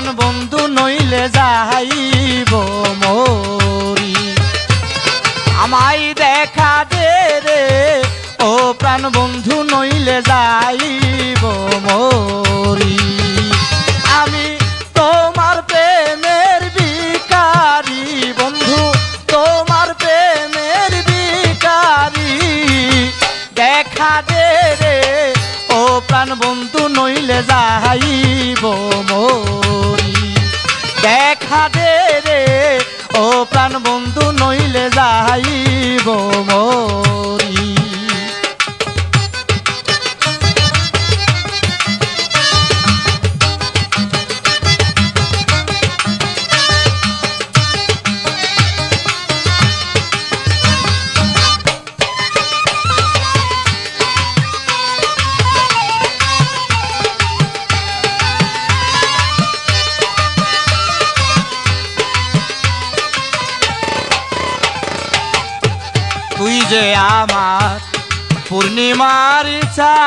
প্রাণ বন্ধু নইলে যাইব মরি। আমায় দেখা দে রে ও প্রাণ বন্ধু নইলে যাইব মরি। আমি তোমার প্রেমের ভিখারি বন্ধু, তোমার প্রেমের ভিখারি। দেখা দে রে ও প্রাণ বন্ধু নইলে যাইব মরি। দেখা দে রে ও প্রাণ বন্ধু নইলে যাইব মরি। তুই যে আমার পূর্ণিমার চাঁদ,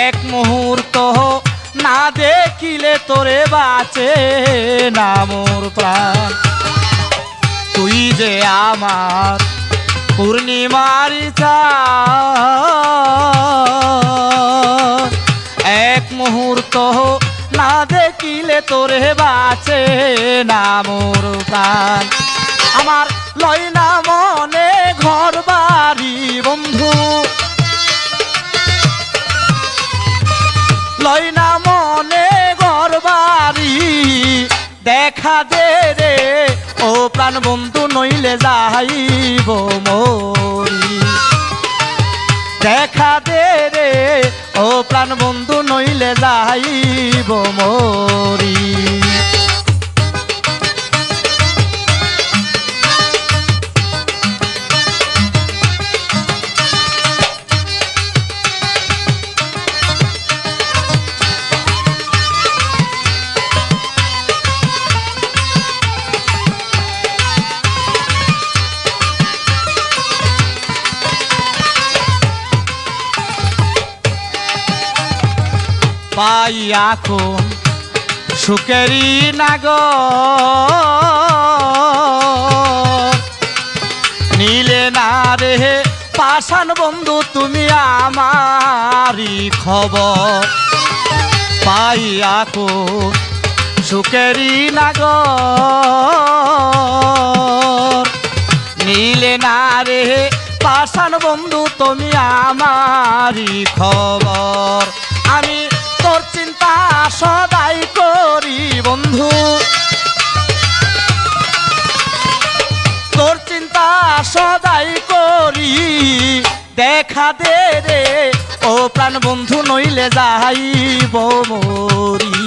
এক মুহূর্ত না দেখিলে তোরে বাঁচে না মোর প্রাণ। তুই যে আমার পূর্ণিমার চাঁদ, এক মুহূর্ত না দেখিলে তোরে বাঁচে না মোর প্রাণ। আমার লয় না মনে ঘর বাড়ি বন্ধু, লয় না মনে ঘর বাড়ি। দেখা দে রে ও প্রাণ বন্ধু নইলে যাইব মরি। দেখা দে রে ও প্রাণ বন্ধু নইলে যাইব মরি। পাই এখন সুখেরি নাগর, নীলে না রে পাষাণ বন্ধু তুমি আমারই খবর। পাই এখন সুখেরি নাগর, নীলে না রে পাষাণ বন্ধু তুমি আমারই খবর। আমি তোর চিন্তা সদাই করি বন্ধু, তোর চিন্তা সদাই করি। দেখা দে রে ও প্রাণ বন্ধু নইলে যাইব মরি।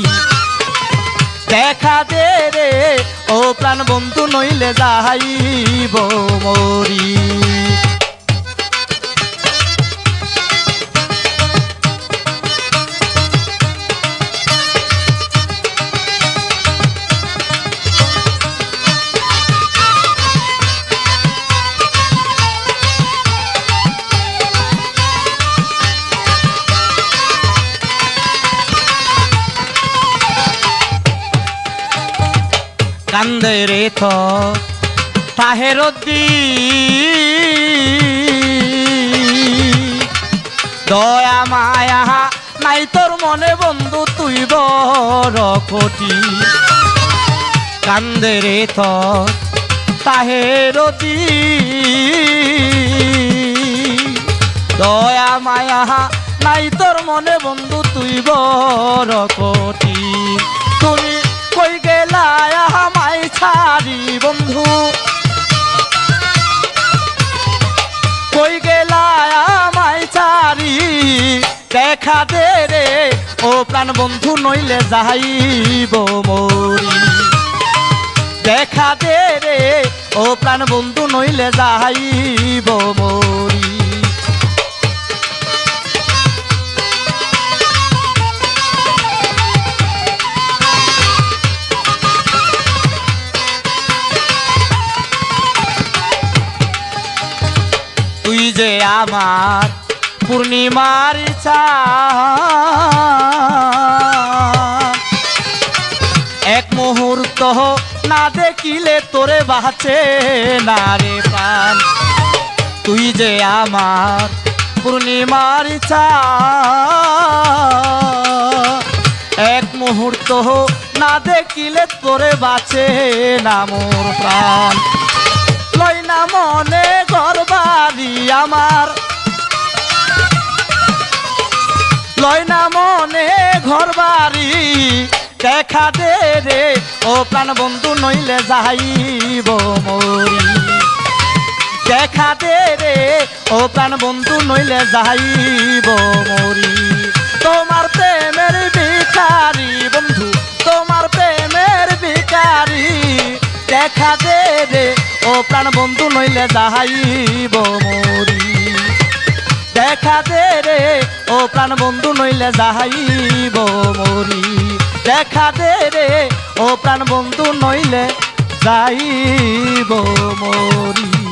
দেখা দে রে ও প্রাণ বন্ধু নইলে যাইব মরি। কান্দে রে তো তাহেরুদ্দিন, দয়া মায়া নাই তোর মনে বন্ধু তুই বড় কোটি। কান্দে রে তো তাহেরুদ্দিন, দয়া মায়া নাই তোর মনে বন্ধু তুই বড় কোটি। তুমি কই গেলা আমায় ছাড়ি বন্ধু, কই গেলা আমায় ছাড়ি। দেখা দে রে ও প্রাণ বন্ধু নইলে যাইব মরি। দেখা দে রে ও প্রাণ বন্ধু নইলে যাইব মরি। তুই যে আমার পূর্ণিমার চাঁদ, দেখিলে তোরে বাঁচে না রে প্রাণ তুই যে আমার পূর্ণিমার চাঁদ এক মুহূর্ত না দেখিলে তোরে বাঁচে না মোর প্রাণ লয় না মনে ঘর বাড়ি আমার লয় না মনে ঘর বাড়ি দেখা দে রে ও প্রাণ বন্ধু নইলে যাইব মরি দেখা দে রে ও প্রাণ বন্ধু নইলে যাইব মরি তোমার প্রেমের ভিখারি বন্ধু তোমার প্রেমের ভিখারি দেখা দে রে ও প্রাণ বন্ধু নইলে যাইব মরি দেখা দে রে ও প্রাণ বন্ধু নইলে যাইব মরি দেখা দে রে ও প্রাণ বন্ধু নইলে যাইব মরি।